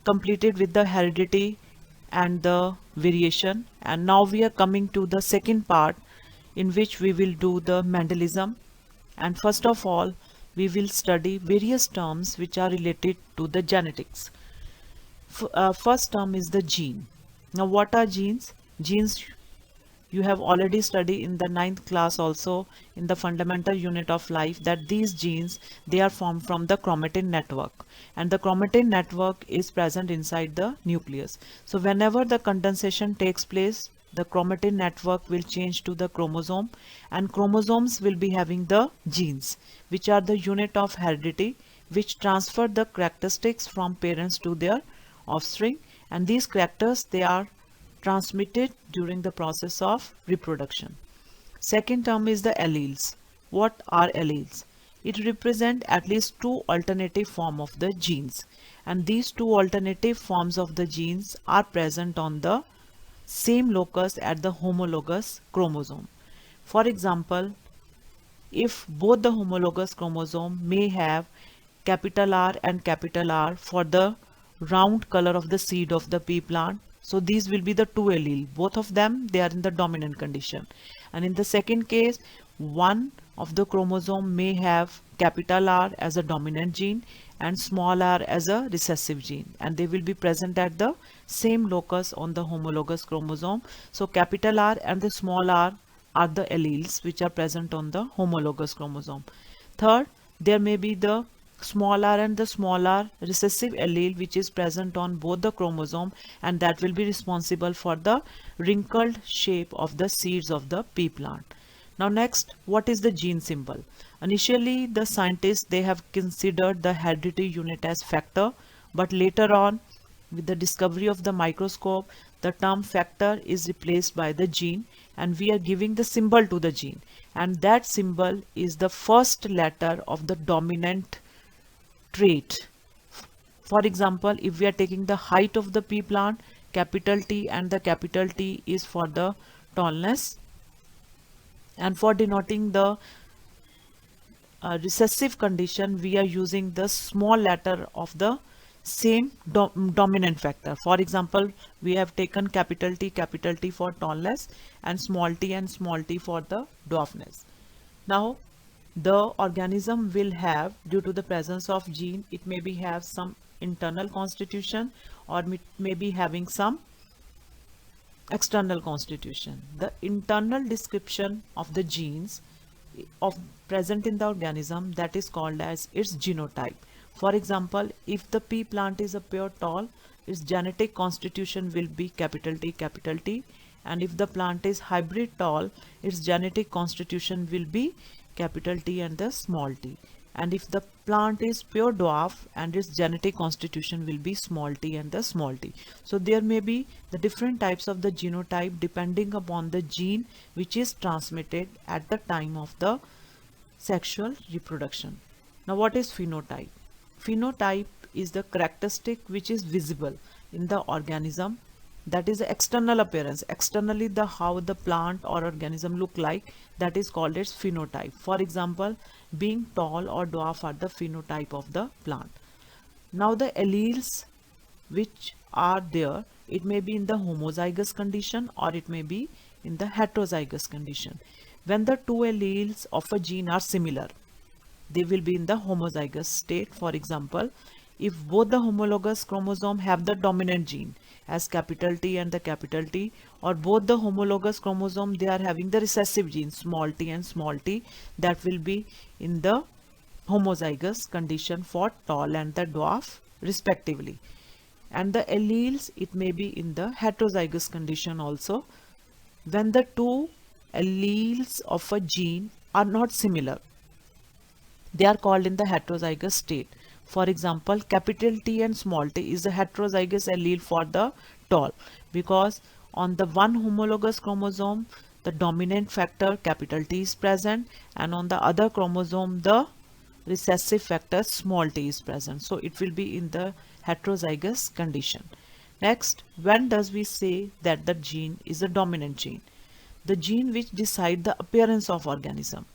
completed with the heredity and the variation, and now we are coming to the second part in which we will do the Mendelism. And first of all, we will study various terms which are related to the genetics. First term is the gene. Now what are genes? Genes you have already studied in the ninth class also in the fundamental unit of life that these genes, they are formed from the chromatin network, and the chromatin network is present inside the nucleus. So whenever the condensation takes place, the chromatin network will change to the chromosome, and chromosomes will be having the genes, which are the unit of heredity, which transfer the characteristics from parents to their offspring, and these characters, they are transmitted during the process of reproduction. Second term is the alleles. What are alleles? It represents at least two alternative forms of the genes, and these two alternative forms of the genes are present on the same locus at the homologous chromosome. For example, if both the homologous chromosome may have capital R and capital R for the round color of the seed of the pea plant, so these will be the two allele. Both of them, they are in the dominant condition. And in the second case, one of the chromosome may have capital R as a dominant gene and small r as a recessive gene, and they will be present at the same locus on the homologous chromosome. So capital R and the small r are the alleles which are present on the homologous chromosome. Third, there may be the small r and the small r recessive allele which is present on both the chromosome, and that will be responsible for the wrinkled shape of the seeds of the pea plant. Now next, what is the gene symbol? Initially, the scientists, they have considered the heredity unit as factor, but later on, with the discovery of the microscope, the term factor is replaced by the gene, and we are giving the symbol to the gene, and that symbol is the first letter of the dominant trait. For example, if we are taking the height of the pea plant, capital T, and the capital T is for the tallness, and for denoting the recessive condition, we are using the small letter of the same dominant factor. For example, we have taken capital T for tallness, and small t for the dwarfness. Now the organism will have, due to the presence of gene, it may be have some internal constitution, or may be having some external constitution. The internal description of the genes of present in the organism, that is called as its genotype. For example, if the pea plant is a pure tall, its genetic constitution will be capital T, and if the plant is hybrid tall, its genetic constitution will be capital T and the small t. And if the plant is pure dwarf, and its genetic constitution will be small t and the small t. So there may be the different types of the genotype depending upon the gene which is transmitted at the time of the sexual reproduction. Now what is phenotype? Phenotype is the characteristic which is visible in the organism, that is the external appearance, externally the how the plant or organism look like, that is called its phenotype. For example, being tall or dwarf are the phenotype of the plant. Now the alleles which are there, it may be in the homozygous condition or it may be in the heterozygous condition. When the two alleles of a gene are similar, they will be in the homozygous state. For example, if both the homologous chromosome have the dominant gene as capital T and the capital T, or both the homologous chromosome, they are having the recessive gene small t and small t, that will be in the homozygous condition for tall and the dwarf respectively. And the alleles, it may be in the heterozygous condition also, when the two alleles of a gene are not similar, they are called in the heterozygous state. For example, capital T and small t is the heterozygous allele for the tall, because on the one homologous chromosome the dominant factor capital T is present, and on the other chromosome the recessive factor small t is present. So it will be in the heterozygous condition. Next, when does we say that the gene is a dominant gene? The gene which decide the appearance of organism,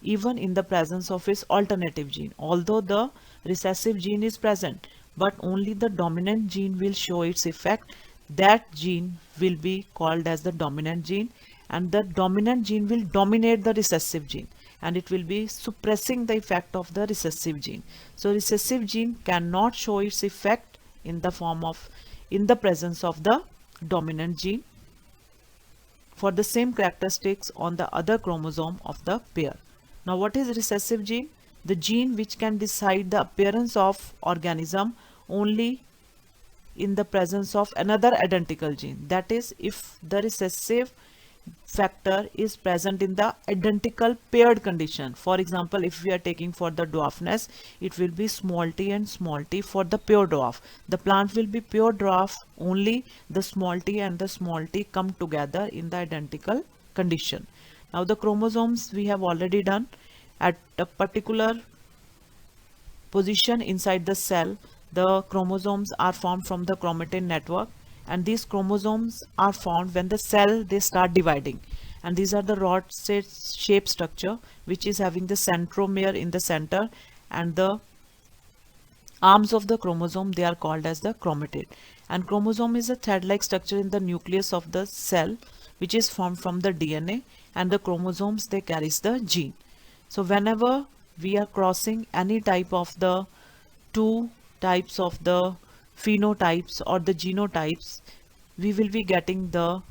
even in the presence of its alternative gene. Although the recessive gene is present, but only the dominant gene will show its effect. That gene will be called as the dominant gene, and the dominant gene will dominate the recessive gene, and it will be suppressing the effect of the recessive gene. So recessive gene cannot show its effect in the form of in the presence of the dominant gene for the same characteristics on the other chromosome of the pair. Now what is recessive gene? The gene which can decide the appearance of organism only in the presence of another identical gene. That is, if the recessive factor is present in the identical paired condition. For example, if we are taking for the dwarfness, it will be small t and small t for the pure dwarf. The plant will be pure dwarf only the small t and the small t come together in the identical condition. Now the chromosomes we have already done. At a particular position inside the cell, the chromosomes are formed from the chromatin network, and these chromosomes are found when the cell they start dividing, and these are the rod shape structure which is having the centromere in the center, and the arms of the chromosome they are called as the chromatid. And chromosome is a thread-like structure in the nucleus of the cell which is formed from the DNA, and the chromosomes they carries the gene. So whenever we are crossing any type of the two types of the phenotypes or the genotypes, we will be getting the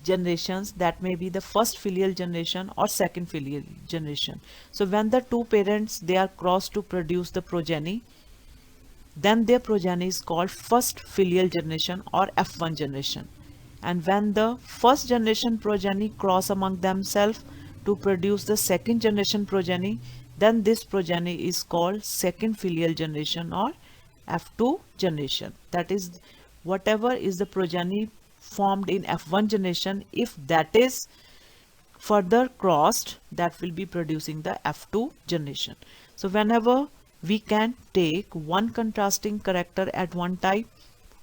generations that may be the first filial generation or second filial generation. So when the two parents they are crossed to produce the progeny, then their progeny is called first filial generation or F1 generation. And when the first generation progeny cross among themselves to produce the second generation progeny, then this progeny is called second filial generation or F2 generation. That is, whatever is the progeny formed in F1 generation, if that is further crossed, that will be producing the F2 generation. So whenever we can take one contrasting character at one type,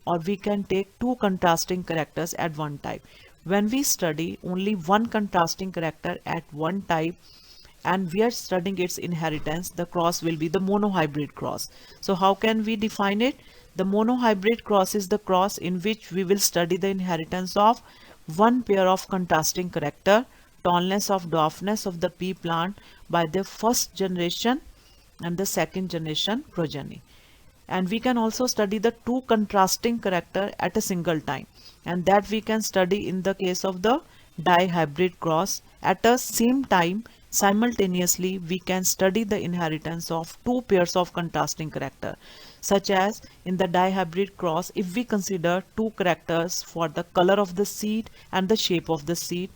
or we can take two contrasting characters at one type. When we study only one contrasting character at one type and we are studying its inheritance, the cross will be the monohybrid cross. So how can we define it? The monohybrid cross is the cross in which we will study the inheritance of one pair of contrasting character, tallness of dwarfness of the pea plant by the first generation and the second generation progeny. And we can also study the two contrasting character at a single time, and that we can study in the case of the dihybrid cross. At the same time, simultaneously we can study the inheritance of two pairs of contrasting character, such as in the dihybrid cross, if we consider two characters for the color of the seed and the shape of the seed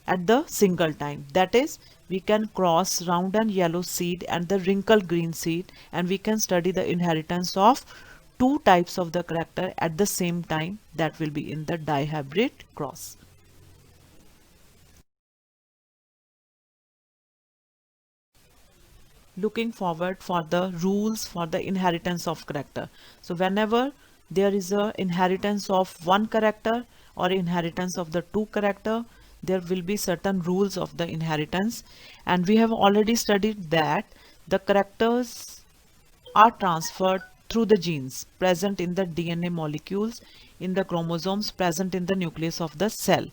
at the single time. That is, we can cross round and yellow seed and the wrinkled green seed, and we can study the inheritance of two types of the character at the same time. That will be in the dihybrid cross. Looking forward for the rules for the inheritance of character. So whenever there is a inheritance of one character or inheritance of the two character, there will be certain rules of the inheritance, and we have already studied that the characters are transferred through the genes present in the DNA molecules in the chromosomes present in the nucleus of the cell.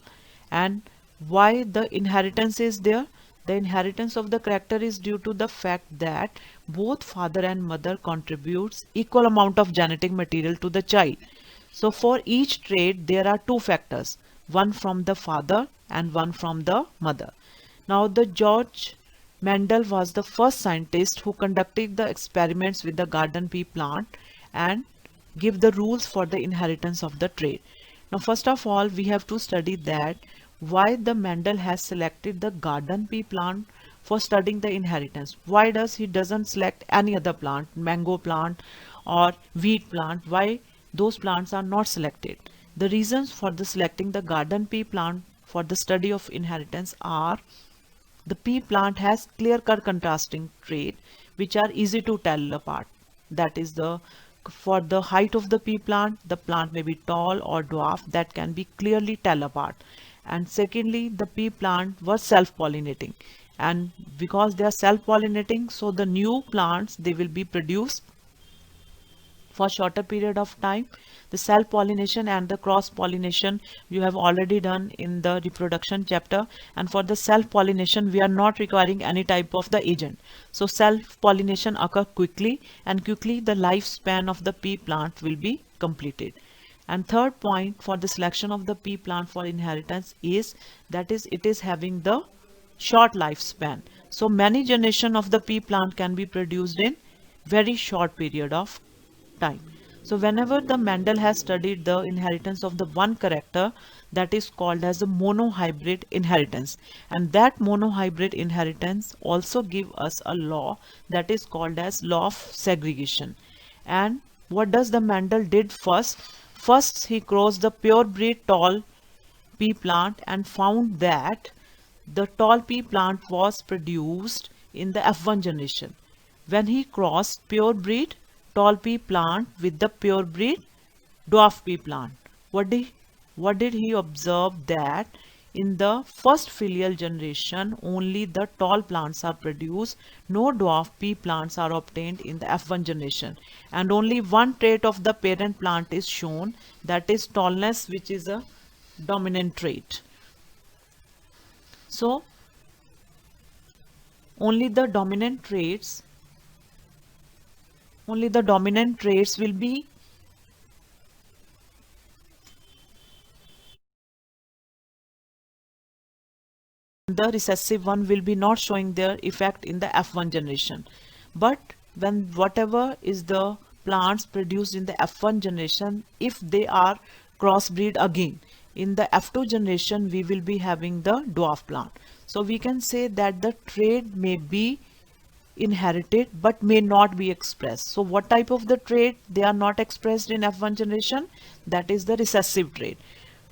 And why the inheritance is there? The inheritance of the character is due to the fact that both father and mother contributes equal amount of genetic material to the child. So for each trait there are two factors, one from the father and one from the mother. Now the George Mendel was the first scientist who conducted the experiments with the garden pea plant and give the rules for the inheritance of the trait. Now first of all we have to study that why the Mendel has selected the garden pea plant for studying the inheritance. Why does he doesn't select any other plant, mango plant or wheat plant? Why those plants are not selected? The reasons for the selecting the garden pea plant for the study of inheritance are: the pea plant has clear-cut contrasting trait which are easy to tell apart. That is, the for the height of the plant may be tall or dwarf, that can be clearly tell apart. And secondly, the pea plant was self-pollinating. and because they are self-pollinating, so the new plants, they will be produced for shorter period of time. The self pollination and the cross pollination you have already done in the reproduction chapter, and for the self pollination we are not requiring any type of the agent. So self pollination occur quickly, and quickly the lifespan of the pea plant will be completed. And third point for the selection of the pea plant for inheritance is that is it is having the short lifespan. So many generation of the pea plant can be produced in very short period of time. So whenever the Mendel has studied the inheritance of the one character, that is called as a monohybrid inheritance, and that monohybrid inheritance also give us a law that is called as law of segregation. And what does the Mendel did first? First he crossed the pure breed tall pea plant and found that the tall pea plant was produced in the F1 generation. When he crossed pure breed tall pea plant with the pure breed dwarf pea plant, what did he observe? That in the first filial generation only the tall plants are produced, no dwarf pea plants are obtained in the F1 generation, and only one trait of the parent plant is shown, that is tallness, which is a dominant trait. So only the dominant traits will be the recessive one will be not showing their effect in the F1 generation. But when whatever is the plants produced in the F1 generation, if they are crossbreed again in the F2 generation, we will be having the dwarf plant. So we can say that the trait may be inherited but may not be expressed. So what type of the trait they are not expressed in F1 generation? That is the recessive trait.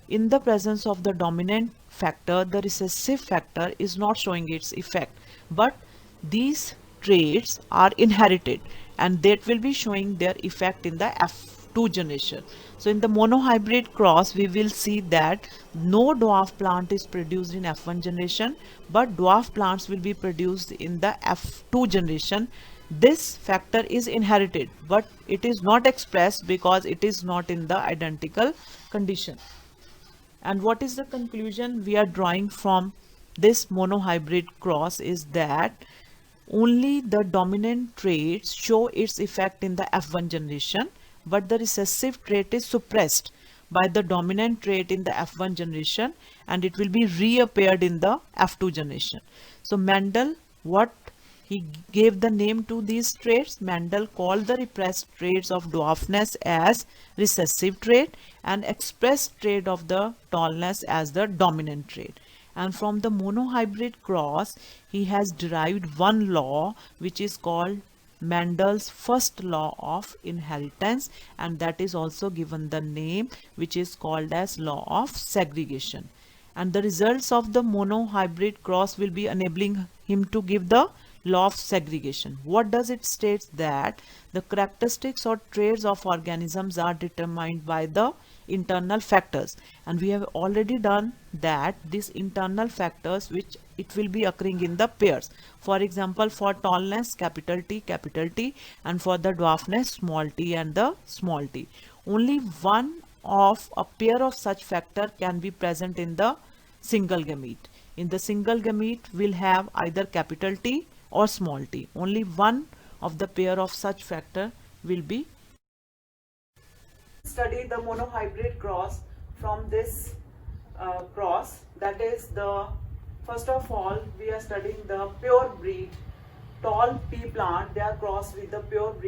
In the presence of the dominant factor, the recessive factor is not showing its effect, but these traits are inherited and that will be showing their effect in the F2 generation. So in the monohybrid cross, we will see that no dwarf plant is produced in F1 generation, but dwarf plants will be produced in the F2 generation. This factor is inherited, but it is not expressed because it is not in the identical condition. And what is the conclusion we are drawing from this monohybrid cross is that only the dominant traits show its effect in the F1 generation, but the recessive trait is suppressed by the dominant trait in the F1 generation and it will be reappeared in the F2 generation. So Mendel, what he gave the name to these traits? Mendel called the repressed traits of dwarfness as recessive trait and expressed trait of the tallness as the dominant trait. And from the monohybrid cross, he has derived one law which is called Mendel's first law of inheritance, and that is also given the name which is called as law of segregation. And the results of the monohybrid cross will be enabling him to give the law of segregation. What does it state? That the characteristics or traits of organisms are determined by the internal factors, and we have already done that these internal factors which it will be occurring in the pairs. For example, for tallness capital T, and for the dwarfness small t and the small t. Only one of a pair of such factor can be present in the single gamete. In the single gamete will have either capital T or small t. Only one of the pair of such factor will be study the monohybrid cross from this cross. That is the first of all we are studying the pure breed tall pea plant. They are crossed with the pure breed